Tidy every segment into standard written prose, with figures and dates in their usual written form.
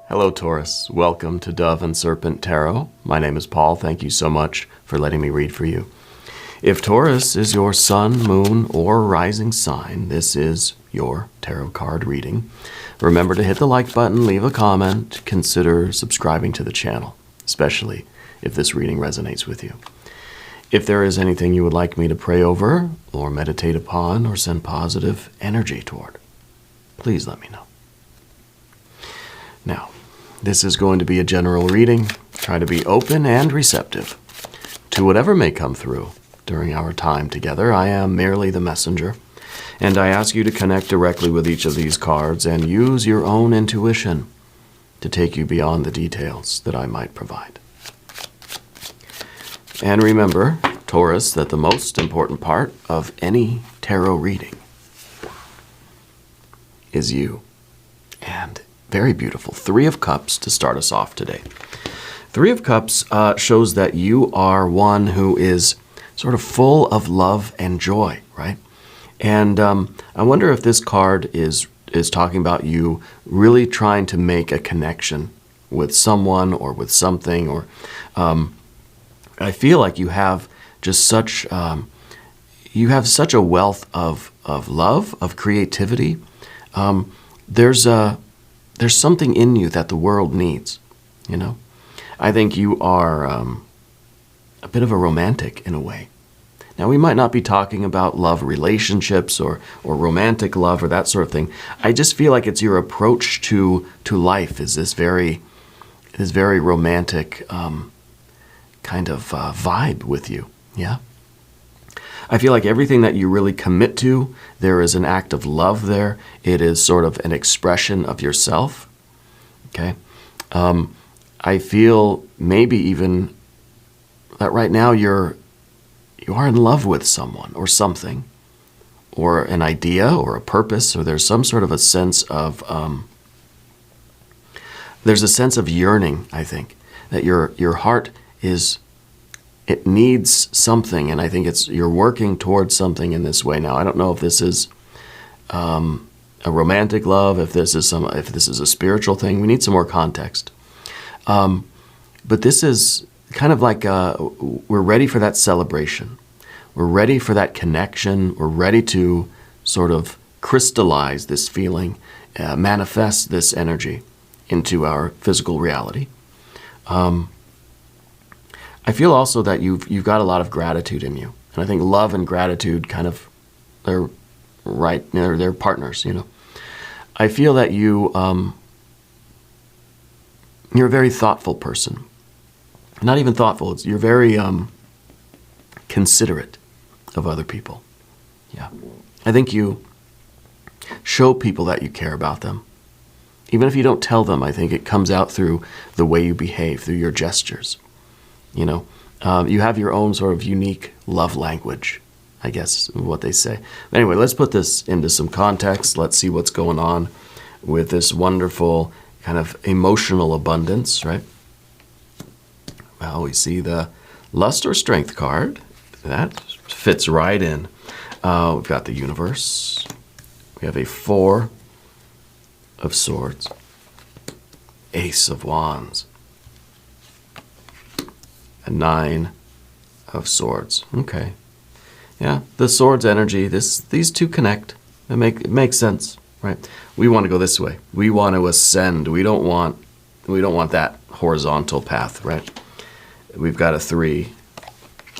Hello, Taurus. Welcome to Dove and Serpent Tarot. My name is Paul. Thank you so much for letting me read for you. If Taurus is your sun, moon, or rising sign, this is your tarot card reading. Remember to hit the like button, leave a comment, consider subscribing to the channel, especially if this reading resonates with you. If there is anything you would like me to pray over, or meditate upon, or send positive energy toward, please let me know. Now, this is going to be a general reading. Try to be open and receptive to whatever may come through during our time together. I am merely the messenger, and I ask you to connect directly with each of these cards and use your own intuition to take you beyond the details that I might provide. And remember, Taurus, that the most important part of any tarot reading is you. And very beautiful. Three of Cups to start us off today. Three of Cups shows that you are one who is sort of full of love and joy, right? And I wonder if this card is talking about you really trying to make a connection with someone or with something, or I feel like you have just such a wealth of love, of creativity. There's something in you that the world needs, you know? I think you are a bit of a romantic in a way. Now, we might not be talking about love relationships or romantic love or that sort of thing. I just feel like it's your approach to life is this very romantic kind of vibe with you, yeah? I feel like everything that you really commit to, there is an act of love there. It is sort of an expression of yourself, okay? I feel maybe even that right now you are in love with someone or something, or an idea or a purpose, or there's some sort of a sense of, there's a sense of yearning, I think, that your heart it needs something, and I think you're working towards something in this way now. I don't know if this is a romantic love, if this is a spiritual thing. We need some more context. But this is kind of like we're ready for that celebration. We're ready for that connection. We're ready to sort of crystallize this feeling, manifest this energy into our physical reality. I feel also that you've got a lot of gratitude in you, and I think love and gratitude they're partners, you know. I feel that you're a very thoughtful person. Not even thoughtful; you're very considerate of other people. Yeah, I think you show people that you care about them, even if you don't tell them. I think it comes out through the way you behave, through your gestures. You know, you have your own sort of unique love language, I guess, what they say. But anyway, let's put this into some context. Let's see what's going on with this wonderful kind of emotional abundance, right? Well, we see the Lust or Strength card. That fits right in. We've got the Universe. We have a Four of Swords. Ace of Wands. A Nine of Swords. Okay. Yeah, the Swords energy, these two connect. It makes sense, right? We want to go this way. We want to ascend. We don't want that horizontal path, right? We've got a Three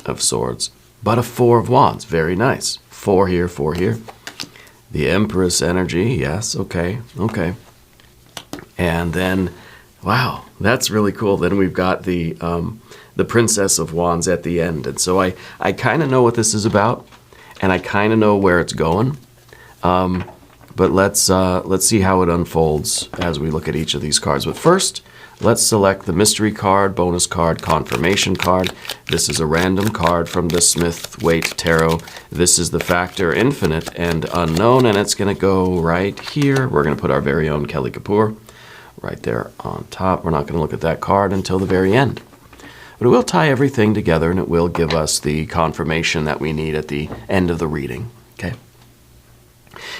of Swords, but a Four of Wands. Very nice. Four here, four here. The Empress energy. Yes, okay. And then, wow, that's really cool. Then we've got the Princess of Wands at the end. And so I kind of know what this is about, and I kind of know where it's going. But let's see how it unfolds as we look at each of these cards. But first, let's select the mystery card, bonus card, confirmation card. This is a random card from the Smith-Waite Tarot. This is the factor infinite and unknown, and it's going to go right here. We're going to put our very own Kelly Kapoor right there on top. We're not going to look at that card until the very end. But it will tie everything together, and it will give us the confirmation that we need at the end of the reading. Okay.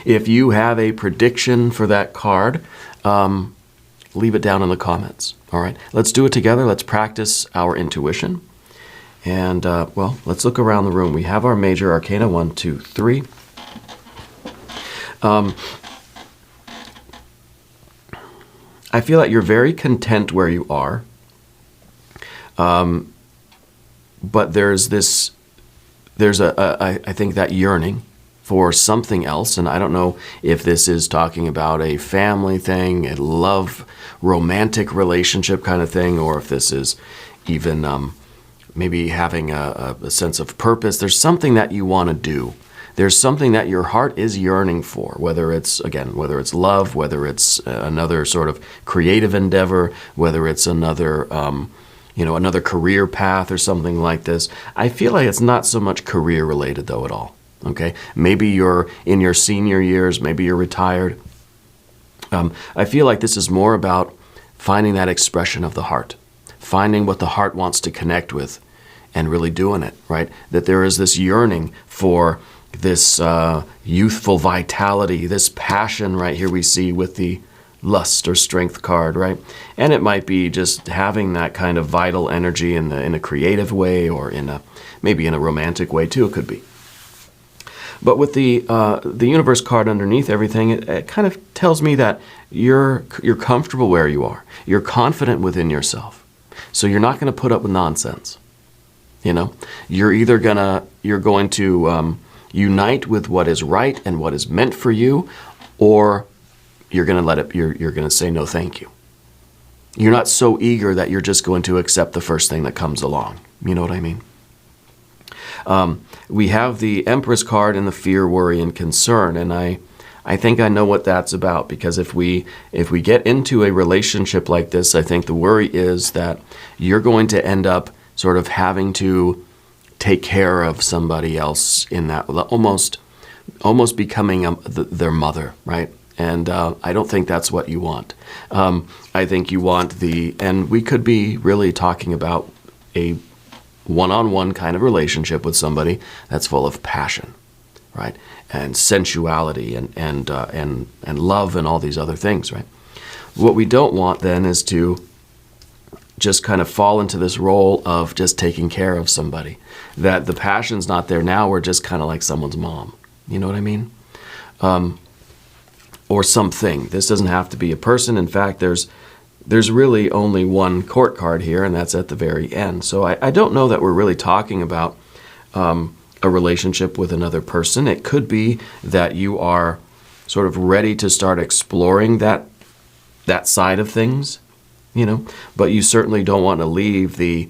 If you have a prediction for that card, leave it down in the comments. All right, let's do it together. Let's practice our intuition. And, well, let's look around the room. We have our major arcana, 1, 2, 3. I feel like you're very content where you are. But there's I think that yearning for something else. And I don't know if this is talking about a family thing, a love, romantic relationship kind of thing, or if this is even maybe having a sense of purpose. There's something that you want to do. There's something that your heart is yearning for, whether it's love, whether it's another sort of creative endeavor, whether it's another, another career path or something like this. I feel like it's not so much career related though at all. Okay, maybe you're in your senior years, maybe you're retired. I feel like this is more about finding that expression of the heart, finding what the heart wants to connect with and really doing it, right? That there is this yearning for this youthful vitality, this passion right here we see with the lust or strength card, right? And it might be just having that kind of vital energy in a creative way, or maybe in a romantic way too, it could be. But with the universe card underneath everything, it kind of tells me that you're comfortable where you are. You're confident within yourself. So you're not going to put up with nonsense. You're either going to unite with what is right and what is meant for you, or you're going to you're going to say no thank you. You're not so eager that you're just going to accept the first thing that comes along. You know what I mean? We have the Empress card in the fear, worry, and concern, and I think I know what that's about, because if we get into a relationship like this, I think the worry is that you're going to end up sort of having to take care of somebody else in that, almost becoming their mother, right? And I don't think that's what you want. I think you want and we could be really talking about a one-on-one kind of relationship with somebody that's full of passion, right? And sensuality and love and all these other things, right? What we don't want then is to just kind of fall into this role of just taking care of somebody. That the passion's not there now, we're just kind of like someone's mom. You know what I mean? Or something. This doesn't have to be a person. In fact, there's really only one court card here, and that's at the very end. So I don't know that we're really talking about a relationship with another person. It could be that you are sort of ready to start exploring that side of things, but you certainly don't want to leave the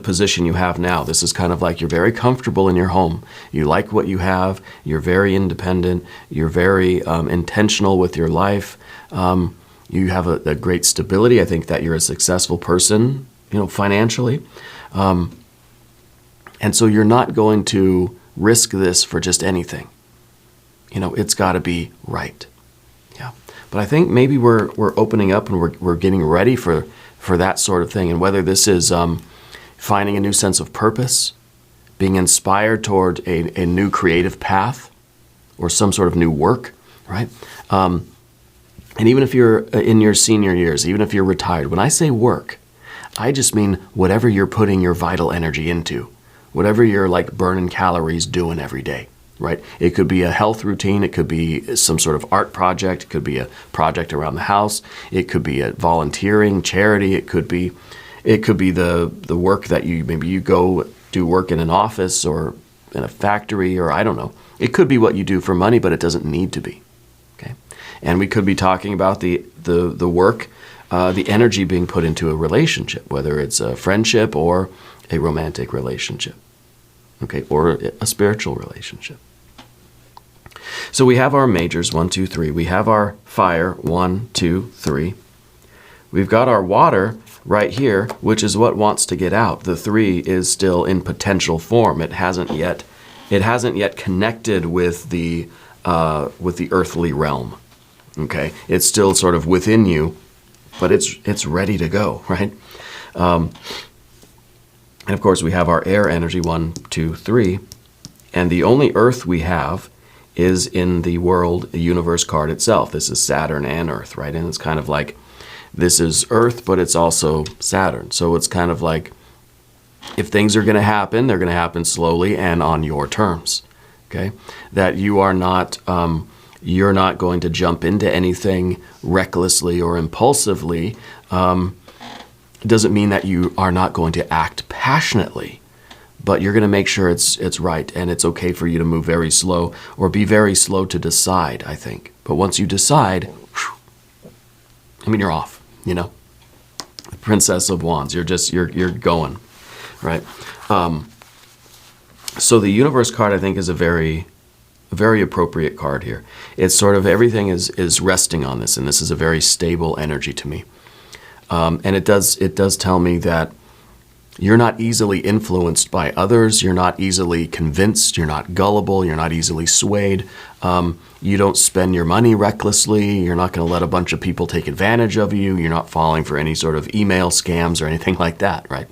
position you have now. This is kind of like you're very comfortable in your home. You like what you have. You're very independent. You're very intentional with your life. You have a great stability. I think that you're a successful person, financially. And so you're not going to risk this for just anything. It's got to be right. Yeah. But I think maybe we're opening up and we're getting ready for that sort of thing. And whether this is finding a new sense of purpose, being inspired toward a new creative path, or some sort of new work, right? And even if you're in your senior years, even if you're retired, when I say work, I just mean whatever you're putting your vital energy into, whatever you're like burning calories doing every day, right? It could be a health routine. It could be some sort of art project. It could be a project around the house. It could be a volunteering, charity. It could be the work that maybe you go do work in an office or in a factory, or I don't know. It could be what you do for money, but it doesn't need to be. Okay, and we could be talking about the work, the energy being put into a relationship, whether it's a friendship or a romantic relationship, okay, or a spiritual relationship. So we have our majors, 1, 2, 3. We have our fire, 1, 2, 3. We've got our water right here, which is what wants to get out. The 3 is still in potential form. It hasn't yet connected with the earthly realm. Okay, it's still sort of within you, but it's ready to go, right? And of course, we have our air energy, 1, 2, 3, and the only earth we have is in the world, the universe card itself. This is Saturn and Earth, right? And it's kind of like, this is Earth, but it's also Saturn. So it's kind of like, if things are going to happen, they're going to happen slowly and on your terms, okay? That you are not, you're not going to jump into anything recklessly or impulsively. It doesn't mean that you are not going to act passionately, but you're going to make sure it's right, and it's okay for you to move very slow or be very slow to decide, I think. But once you decide, I mean, you're off, you know? The Princess of Wands, you're going, right? So the universe card, I think, is a very appropriate card here. It's sort of everything is resting on this, and this is a very stable energy to me. And it does tell me that you're not easily influenced by others. You're not easily convinced. You're not gullible. You're not easily swayed. You don't spend your money recklessly. You're not going to let a bunch of people take advantage of you. You're not falling for any sort of email scams or anything like that, right?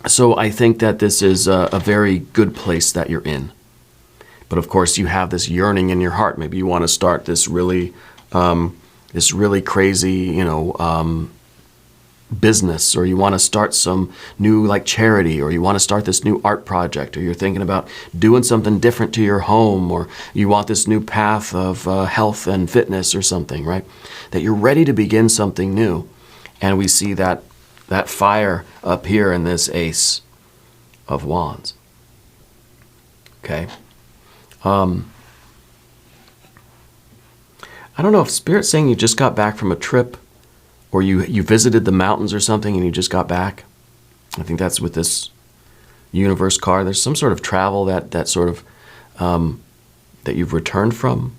So I think that this is a very good place that you're in. But of course, you have this yearning in your heart. Maybe you want to start this really crazy, you know, business, or you want to start some new like charity, or you want to start this new art project, or you're thinking about doing something different to your home, or you want this new path of health and fitness or something, right? That you're ready to begin something new. And we see that fire up here in this Ace of Wands. Okay. I don't know if Spirit's saying you just got back from a trip, or you visited the mountains or something and you just got back. I think that's with this universe card. There's some sort of travel that sort of that you've returned from.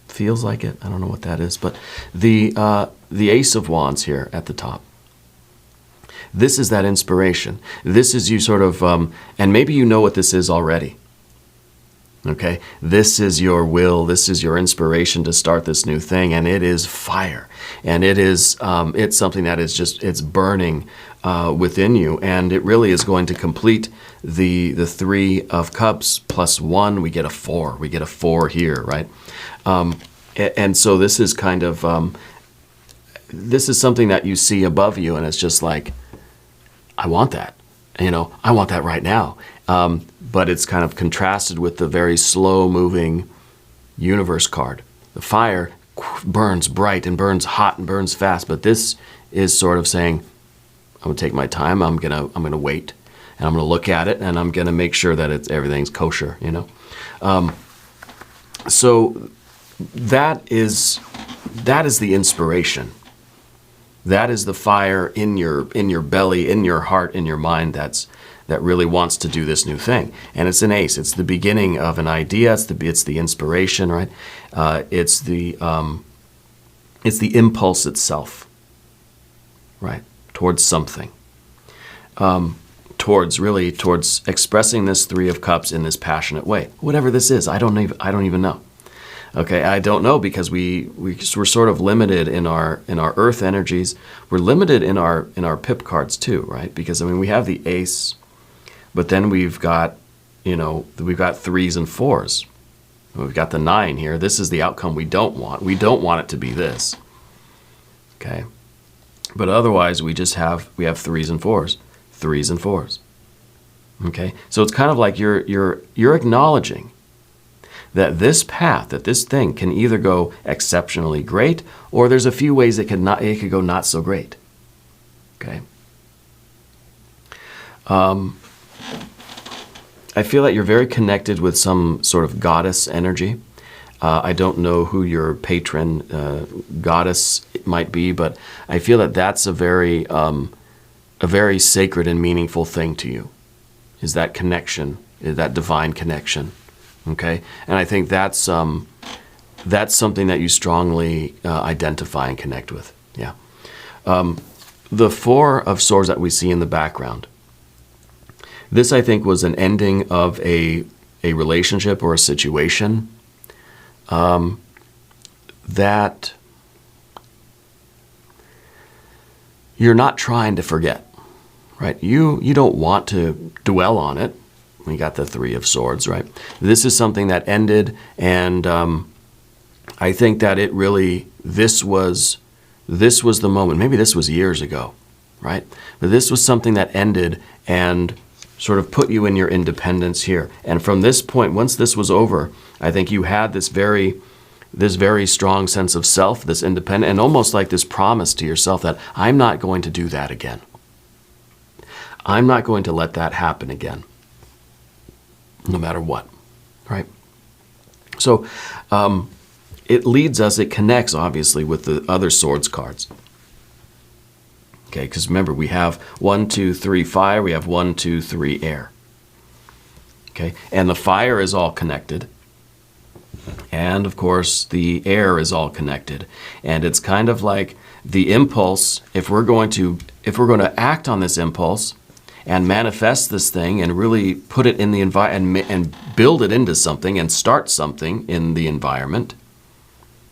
Feels like it. I don't know what that is, but the Ace of Wands here at the top. This is that inspiration. This is you sort of, and maybe you know what this is already. Okay, this is your will, this is your inspiration to start this new thing, and it is fire. And it is, it's something that is just, it's burning within you, and it really is going to complete the Three of Cups plus 1, we get a 4. We get a 4 here, right? And so this is kind of, this is something that you see above you, and it's just like, I want that. You know, I want that right now. But it's kind of contrasted with the very slow-moving universe card. The fire burns bright and burns hot and burns fast, but this is sort of saying, I'm gonna take my time. I'm gonna wait, and I'm gonna look at it, and I'm gonna make sure that everything's kosher. You know, so that is the inspiration. That is the fire in your belly, in your heart, in your mind that really wants to do this new thing. And it's an ace. It's the beginning of an idea. It's the inspiration, right? It's the impulse itself, right? Towards something. Towards expressing this Three of Cups in this passionate way. Whatever this is, I don't even know. Okay, I don't know, because we're sort of limited in our earth energies. We're limited in our pip cards too, right? Because I mean, we have the ace, but then we've got, you know, we've got 3s and 4s. We've got the 9 here. This is the outcome we don't want. We don't want it to be this. Okay, but otherwise we have 3s and 4s, 3s and 4s. Okay, so it's kind of like you're acknowledging that this path, that this thing can either go exceptionally great, or there's a few ways it could go not so great. Okay. I feel that you're very connected with some sort of goddess energy. I don't know who your patron goddess might be, but I feel that that's a very sacred and meaningful thing to you. Is that connection, that divine connection. Okay, and I think that's something that you strongly identify and connect with. Yeah. The 4 of Swords that we see in the background. This, I think, was an ending of a relationship or a situation that you're not trying to forget, right? You don't want to dwell on it We got the Three of Swords, right? This is something that ended, and I think that it really, this was the moment. Maybe this was years ago, right? But this was something that ended and sort of put you in your independence here. And from this point, once this was over, I think you had this very strong sense of self, this independent, and almost like this promise to yourself that I'm not going to do that again. I'm not going to let that happen again, no matter what, right? So it leads us, it connects obviously with the other swords cards. Okay, because remember, we have 1, 2, 3 fire, we have 1, 2, 3 air. Okay, and the fire is all connected. And of course, the air is all connected. And it's kind of like the impulse, if we're going to act on this impulse and manifest this thing and really put it in the environment and build it into something and start something in the environment,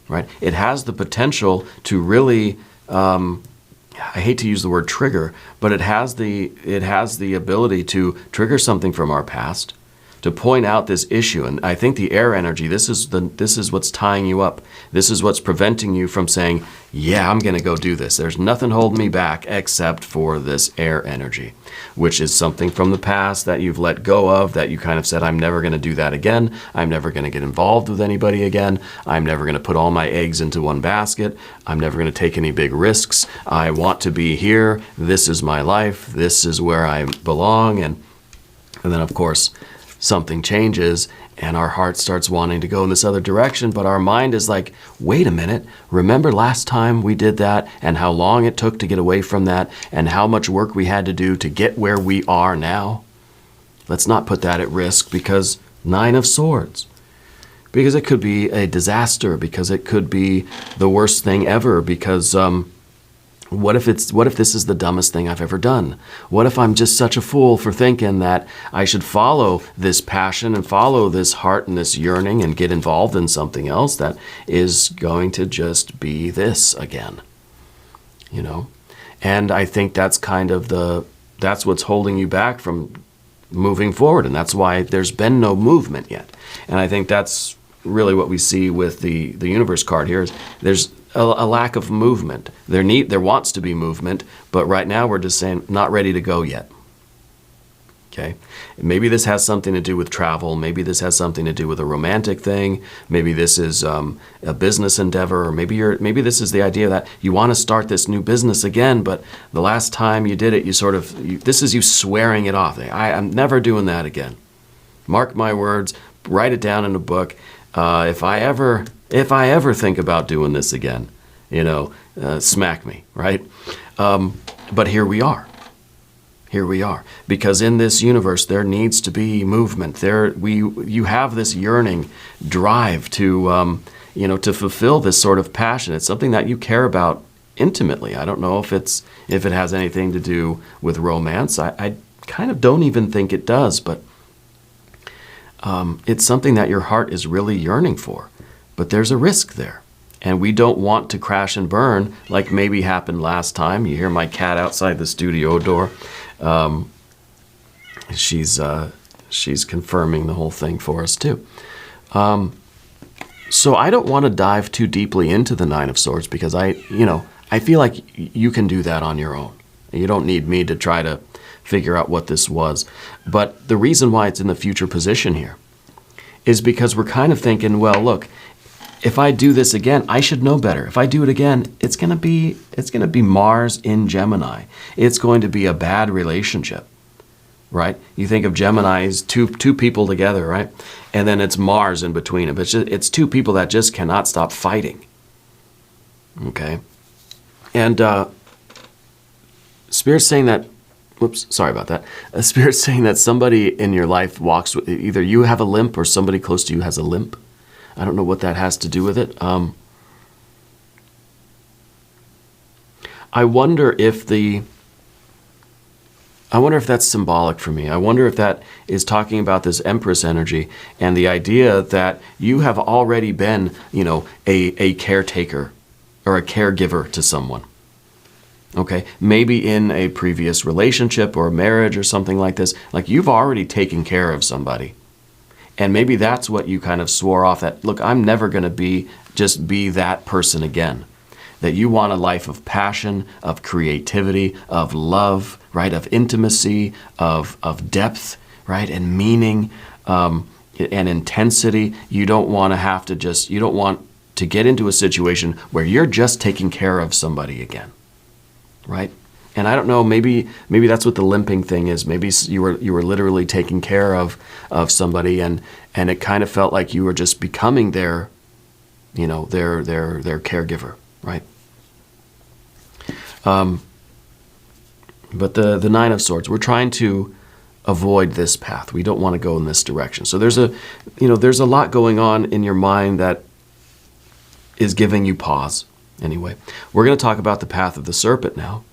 right? It has the potential to really, I hate to use the word trigger, but it has the ability to trigger something from our past, to point out this issue. And I think the air energy, this is what's tying you up. This is what's preventing you from saying, yeah, I'm going to go do this. There's nothing holding me back except for this air energy, which is something from the past that you've let go of, that you kind of said, I'm never going to do that again. I'm never going to get involved with anybody again. I'm never going to put all my eggs into one basket. I'm never going to take any big risks. I want to be here. This is my life. This is where I belong. And then, of course, something changes and our heart starts wanting to go in this other direction, but our mind is like, wait a minute, remember last time we did that and how long it took to get away from that and how much work we had to do to get where we are now? Let's not put that at risk, because 9 of Swords. Because it could be a disaster, because it could be the worst thing ever, because what if this is the dumbest thing I've ever done? What if I'm just such a fool for thinking that I should follow this passion and follow this heart and this yearning and get involved in something else that is going to just be this again, you know? And I think that's kind of that's what's holding you back from moving forward. And that's why there's been no movement yet. And I think that's really what we see with the universe card here is there's a lack of movement. There wants to be movement, but right now we're just saying not ready to go yet. Okay? Maybe this has something to do with travel. Maybe this has something to do with a romantic thing. Maybe this is a business endeavor, or maybe this is the idea that you want to start this new business again, but the last time you did it, this is you swearing it off. I'm never doing that again. Mark my words, write it down in a book. If I ever think about doing this again, smack me, right? But here we are. Here we are. Because in this universe, there needs to be movement. You have this yearning drive to fulfill this sort of passion. It's something that you care about intimately. I don't know if it has anything to do with romance. I kind of don't even think it does, but it's something that your heart is really yearning for. But there's a risk there. And we don't want to crash and burn like maybe happened last time. You hear my cat outside the studio door. She's confirming the whole thing for us too. So I don't want to dive too deeply into the 9 of Swords, because I feel like you can do that on your own. You don't need me to try to figure out what this was. But the reason why it's in the future position here is because we're kind of thinking, well, look, if I do this again, I should know better. If I do it again, it's going to be Mars in Gemini. It's going to be a bad relationship, right? You think of Gemini as two people together, right? And then it's Mars in between them. It's two people that just cannot stop fighting. Okay? And Spirit's saying that, sorry about that. Spirit's saying that somebody in your life walks with, either you have a limp or somebody close to you has a limp. I don't know what that has to do with it. I wonder if that's symbolic for me. I wonder if that is talking about this Empress energy and the idea that you have already been, a caretaker or a caregiver to someone. Okay, maybe in a previous relationship or a marriage or something like this, like you've already taken care of somebody. And maybe that's what you kind of swore off, that, look, I'm never going to just be that person again. That you want a life of passion, of creativity, of love, right? Of intimacy, of depth, right? And meaning, and intensity. You don't want to get into a situation where you're just taking care of somebody again. Right? And I don't know, maybe that's what the limping thing is. Maybe you were literally taking care of somebody, and it kind of felt like you were just becoming their caregiver, right? But the Nine of Swords, we're trying to avoid this path. We don't want to go in this direction. So there's a lot going on in your mind that is giving you pause. Anyway, we're going to talk about the path of the serpent now.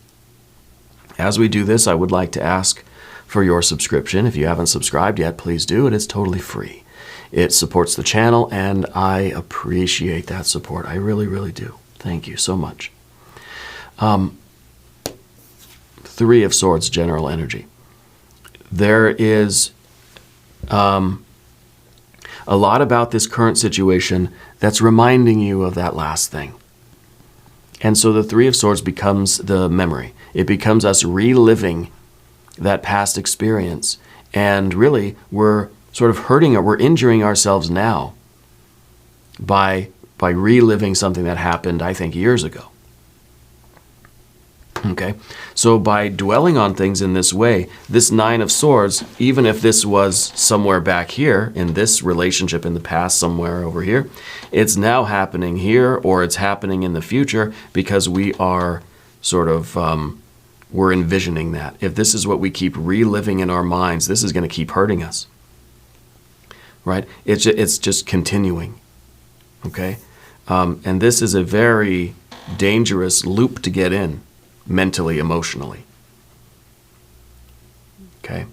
As we do this, I would like to ask for your subscription. If you haven't subscribed yet, please do. It is totally free. It supports the channel, and I appreciate that support. I really, really do. Thank you so much. Three of Swords, general energy. There is a lot about this current situation that's reminding you of that last thing. And so the Three of Swords becomes the memory. It becomes us reliving that past experience. And really, we're sort of hurting or we're injuring ourselves now by reliving something that happened, I think, years ago. Okay? So by dwelling on things in this way, this Nine of Swords, even if this was somewhere back here, in this relationship in the past, somewhere over here, it's now happening here, or it's happening in the future, because we are sort of, we're envisioning that. If this is what we keep reliving in our minds, this is going to keep hurting us. Right? It's just continuing. Okay? And this is a very dangerous loop to get in, mentally, emotionally. Okay?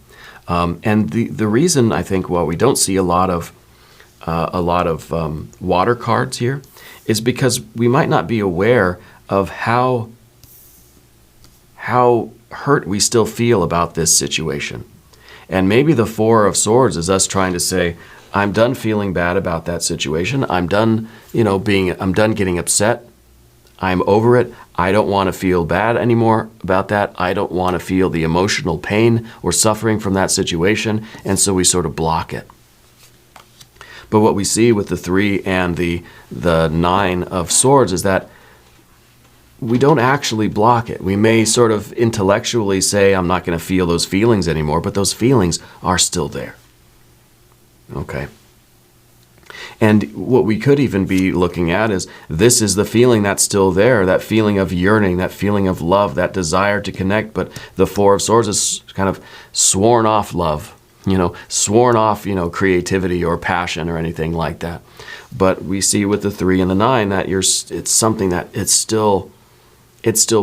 And the reason, I think, we don't see a lot of water cards here is because we might not be aware of how hurt we still feel about this situation. And maybe the Four of Swords is us trying to say, I'm done feeling bad about that situation. I'm done, I'm done getting upset. I'm over it. I don't want to feel bad anymore about that. I don't want to feel the emotional pain or suffering from that situation. And so we sort of block it. But what we see with the Three and the Nine of Swords is that we don't actually block it. We may sort of intellectually say, I'm not going to feel those feelings anymore, but those feelings are still there. Okay. And what we could even be looking at is, this is the feeling that's still there, that feeling of yearning, that feeling of love, that desire to connect. But the Four of Swords is kind of sworn off love, sworn off, creativity or passion or anything like that. But we see with the Three and the Nine that it's something that it's still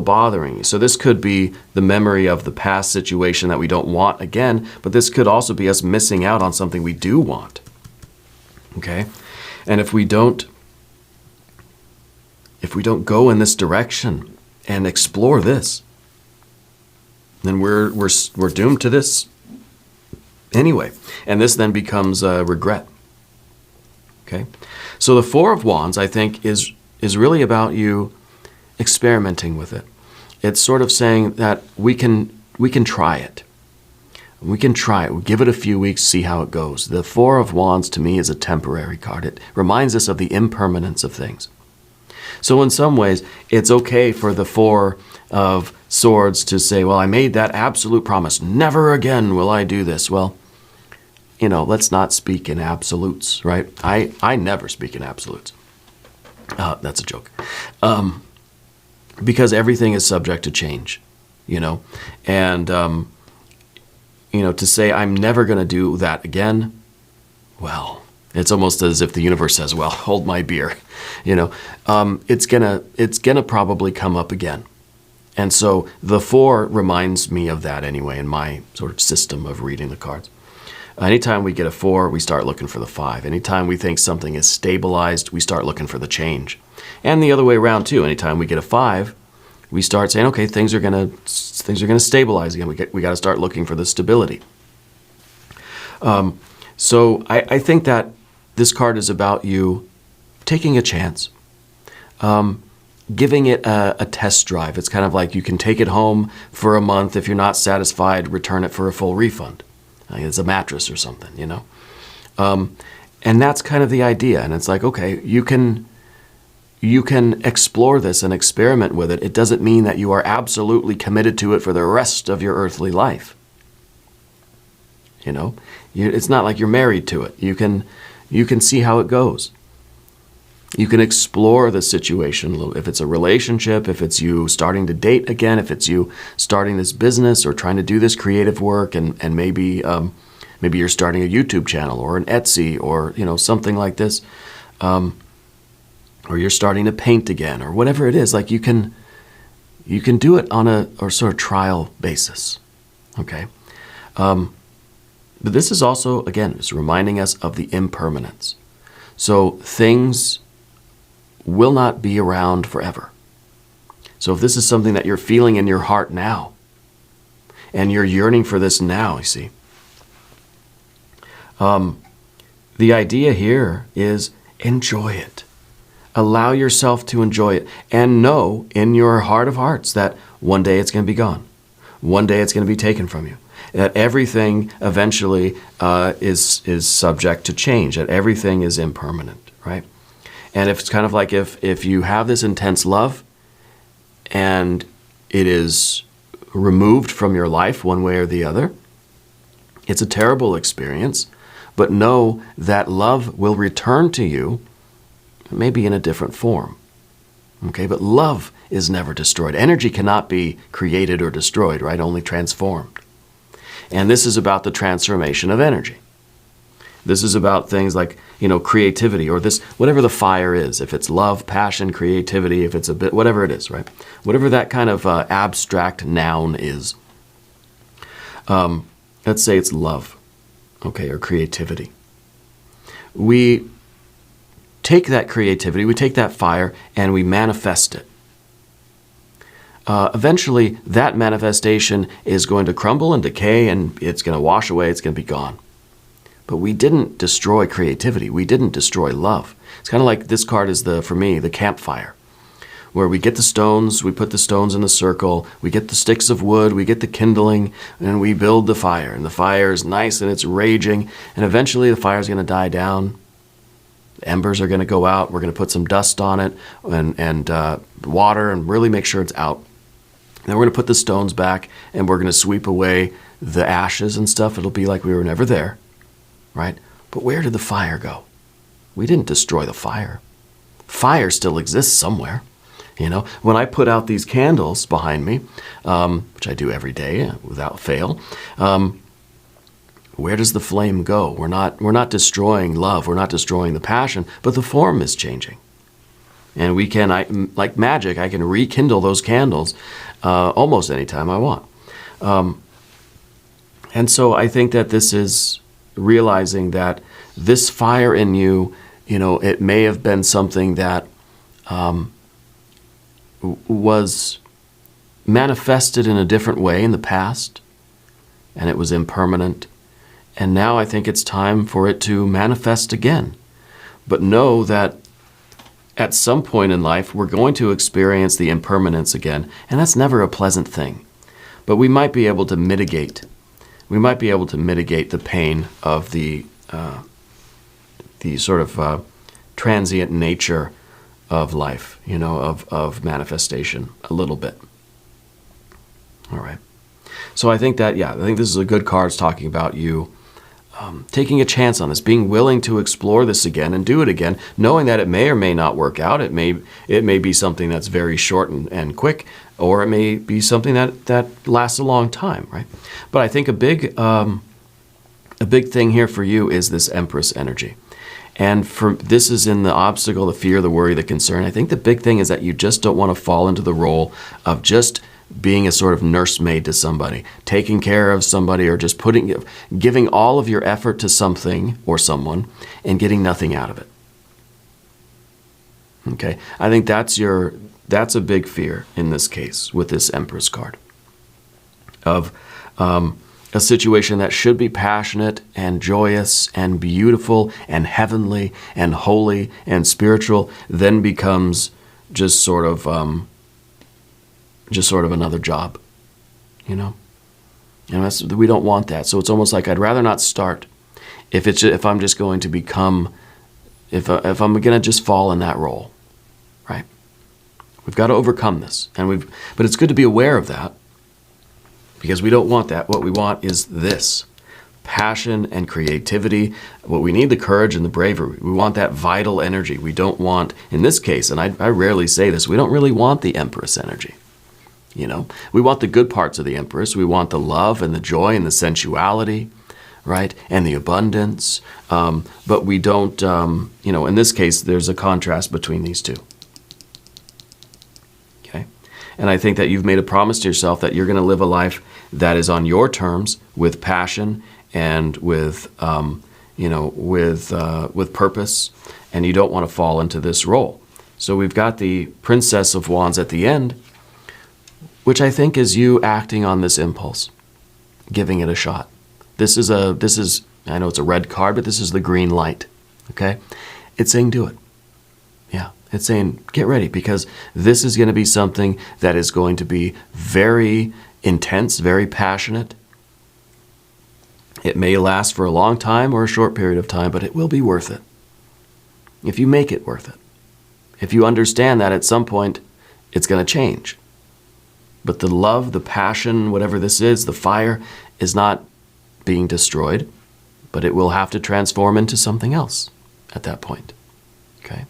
bothering you. So this could be the memory of the past situation that we don't want again, but this could also be us missing out on something we do want. Okay? And if we don't go in this direction and explore this, then we're doomed to this anyway. And this then becomes regret. Okay? So the Four of Wands, I think, is really about you experimenting with it. It's sort of saying that we can try it. We can try it. We'll give it a few weeks, see how it goes. The Four of Wands, to me, is a temporary card. It reminds us of the impermanence of things. So in some ways, it's okay for the Four of Swords to say, well, I made that absolute promise. Never again will I do this. Well, let's not speak in absolutes, right? I never speak in absolutes. That's a joke. Because everything is subject to change, and, to say I'm never going to do that again, well, it's almost as if the universe says, well, hold my beer, it's gonna probably come up again. And so the Four reminds me of that anyway in my sort of system of reading the cards. Anytime we get a Four, we start looking for the Five. Anytime we think something is stabilized, we start looking for the change. And the other way around too. Anytime we get a Five, we start saying, okay, things are gonna stabilize again. We got to start looking for the stability. So I think that this card is about you taking a chance, giving it a test drive. It's kind of like you can take it home for a month. If you're not satisfied, return it for a full refund. It's a mattress or something, you know. And that's kind of the idea. And it's like, okay, you can explore this and experiment with it. It doesn't mean that you are absolutely committed to it for the rest of your earthly life. You know, it's not like you're married to it. You can see how it goes. You can explore the situation a little. If it's a relationship, if it's you starting to date again, if it's you starting this business or trying to do this creative work, and maybe you're starting a YouTube channel or an Etsy or, you know, something like this, or you're starting to paint again or whatever it is. Like you can do it on a sort of trial basis. Okay. But this is also, again, it's reminding us of the impermanence. So things will not be around forever. So if this is something that you're feeling in your heart now, and you're yearning for this now, you see, the idea here is enjoy it. Allow yourself to enjoy it, and know in your heart of hearts that one day it's going to be gone. One day it's going to be taken from you. That everything eventually is subject to change. That everything is impermanent, right? And if it's kind of like if you have this intense love and it is removed from your life one way or the other, it's a terrible experience. But know that love will return to you, maybe in a different form. Okay, but love is never destroyed. Energy cannot be created or destroyed, right? Only transformed. And this is about the transformation of energy. This is about things like, you know, creativity, or this, whatever the fire is. If it's love, passion, creativity, if it's a bit, whatever it is, right? Whatever that kind of abstract noun is. Let's say it's love, okay, or creativity. We take that creativity, we take that fire, and we manifest it. Eventually, that manifestation is going to crumble and decay, and it's going to wash away, it's going to be gone. But we didn't destroy creativity. We didn't destroy love. It's kind of like this card is, for me, the campfire, where we get the stones, we put the stones in the circle, we get the sticks of wood, we get the kindling, and we build the fire. And the fire is nice and it's raging, and eventually the fire is going to die down. The embers are going to go out. We're going to put some dust on it and water and really make sure it's out. Then we're going to put the stones back, and we're going to sweep away the ashes and stuff. It'll be like we were never there, right? But where did the fire go? We didn't destroy the fire. Fire still exists somewhere. You know, when I put out these candles behind me, which I do every day without fail, where does the flame go? We're not destroying love. We're not destroying the passion, but the form is changing. And we can, like magic, I can rekindle those candles almost anytime I want. And so I think that this is realizing that this fire in you, you know, it may have been something that was manifested in a different way in the past, and it was impermanent. And now I think it's time for it to manifest again. But know that at some point in life, we're going to experience the impermanence again, and that's never a pleasant thing. But we might be able to mitigate. We might be able to mitigate the pain of the sort of transient nature of life, you know, of manifestation a little bit. All right. So I think that, I think this is a good card. It's talking about you taking a chance on this, being willing to explore this again and do it again, knowing that it may or may not work out. It may be something that's very short and quick, or it may be something that lasts a long time, right? But I think a big thing here for you is this Empress energy. And this is in the obstacle, the fear, the worry, the concern. I think the big thing is that you just don't want to fall into the role of just being a sort of nursemaid to somebody, taking care of somebody, or just giving all of your effort to something or someone and getting nothing out of it. Okay, I think that's a big fear in this case with this Empress card of a situation that should be passionate and joyous and beautiful and heavenly and holy and spiritual, then becomes just sort of another job, you know. And we don't want that. So it's almost like I'd rather not start if I'm just going to become, if I'm going to just fall in that role, right? We've got to overcome this, but it's good to be aware of that, because we don't want that. What we want is this passion and creativity. What we need, the courage and the bravery. We want that vital energy. We don't want, in this case, and I rarely say this, we don't really want the Empress energy. You know, we want the good parts of the Empress. We want the love and the joy and the sensuality, right? And the abundance. But we don't, you know, in this case, there's a contrast between these two. Okay. And I think that you've made a promise to yourself that you're going to live a life that is on your terms, with passion and with, you know, with purpose. And you don't want to fall into this role. So we've got the Princess of Wands at the end, which I think is you acting on this impulse, giving it a shot. This is, I know it's a red card, but this is the green light, okay? It's saying do it. Yeah, it's saying get ready, because this is going to be something that is going to be very intense, very passionate. It may last for a long time or a short period of time, but it will be worth it. If you make it worth it. If you understand that at some point it's going to change. But the love, the passion, whatever this is, the fire is not being destroyed, but it will have to transform into something else at that point. Okay?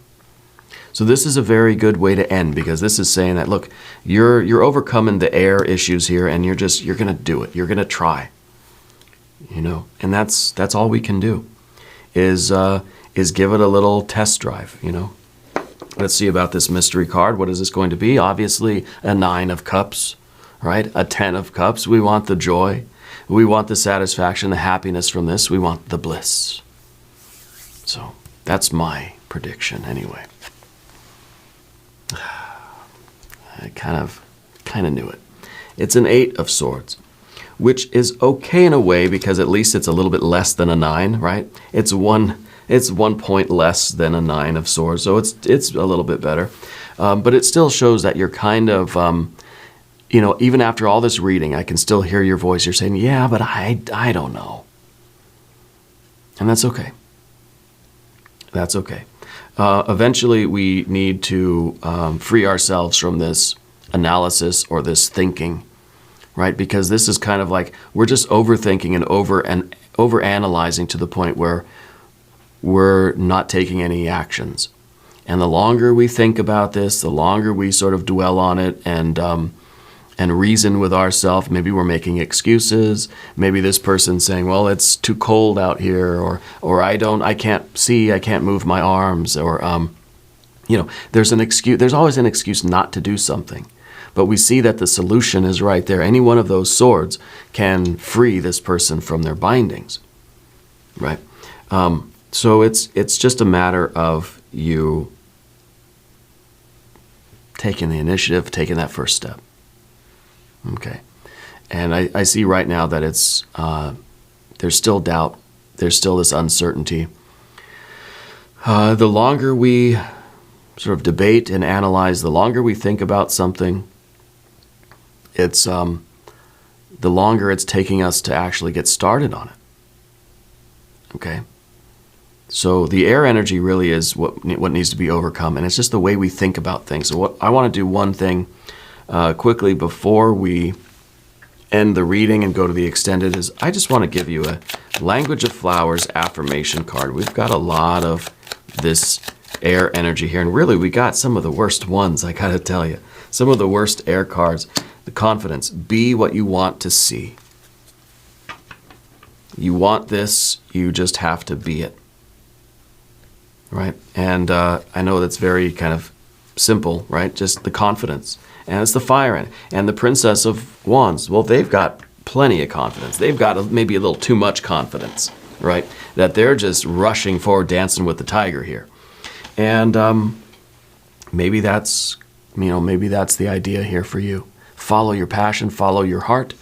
So this is a very good way to end, because this is saying that, look, you're overcoming the air issues here, and you're going to do it. You're going to try. You know, and that's all we can do is give it a little test drive, you know. Let's see about this mystery card. What is this going to be? Obviously, a 9 of Cups, right? A 10 of Cups. We want the joy. We want the satisfaction, the happiness from this. We want the bliss. So that's my prediction anyway. I kind of knew it. It's an 8 of Swords, which is okay in a way, because at least it's a little bit less than a 9, right? It's 1 point less than a 9 of Swords, so it's a little bit better. But it still shows that you're kind of, you know, even after all this reading, I can still hear your voice. You're saying, yeah, but I don't know. And that's okay. That's okay. Eventually, we need to free ourselves from this analysis or this thinking, right? Because this is kind of like we're just overthinking and overanalyzing to the point where we're not taking any actions. And the longer we think about this, the longer we sort of dwell on it and reason with ourselves. Maybe we're making excuses. Maybe this person's saying, well, it's too cold out here, or I can't see, I can't move my arms, or you know, there's an excuse. There's always an excuse not to do something. But we see that the solution is right there. Any one of those swords can free this person from their bindings, right? So it's just a matter of you taking the initiative, taking that first step. Okay. And I see right now that it's there's still doubt. There's still this uncertainty. The longer we sort of debate and analyze, the longer we think about something, it's the longer it's taking us to actually get started on it. Okay? So the air energy really is what needs to be overcome, and it's just the way we think about things. So what I want to do one thing quickly before we end the reading and go to the extended is I just want to give you a Language of Flowers affirmation card. We've got a lot of this air energy here, and really we got some of the worst ones, I gotta tell you. Some of the worst air cards. The confidence. Be what you want to see. You want this, you just have to be it. Right? And I know that's very kind of simple, right? Just the confidence. And it's the fire. And the Princess of Wands, well, they've got plenty of confidence. They've got maybe a little too much confidence, right? That they're just rushing forward, dancing with the tiger here. And maybe that's, maybe that's the idea here for you. Follow your passion, follow your heart.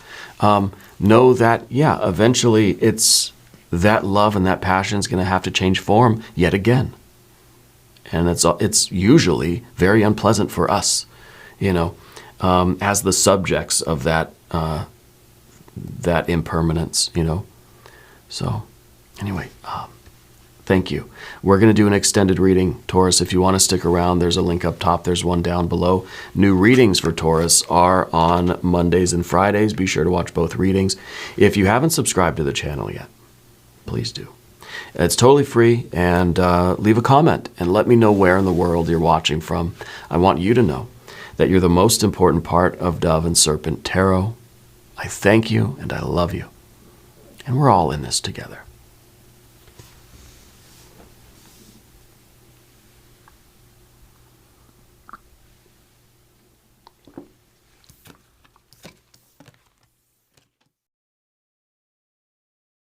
Know that, eventually it's that love and that passion is going to have to change form yet again. And it's usually very unpleasant for us, as the subjects of that impermanence, So anyway, thank you. We're going to do an extended reading, Taurus. If you want to stick around, there's a link up top. There's one down below. New readings for Taurus are on Mondays and Fridays. Be sure to watch both readings. If you haven't subscribed to the channel yet, please do. It's totally free, and leave a comment and let me know where in the world you're watching from. I want you to know that you're the most important part of Dove and Serpent Tarot. I thank you and I love you. And we're all in this together.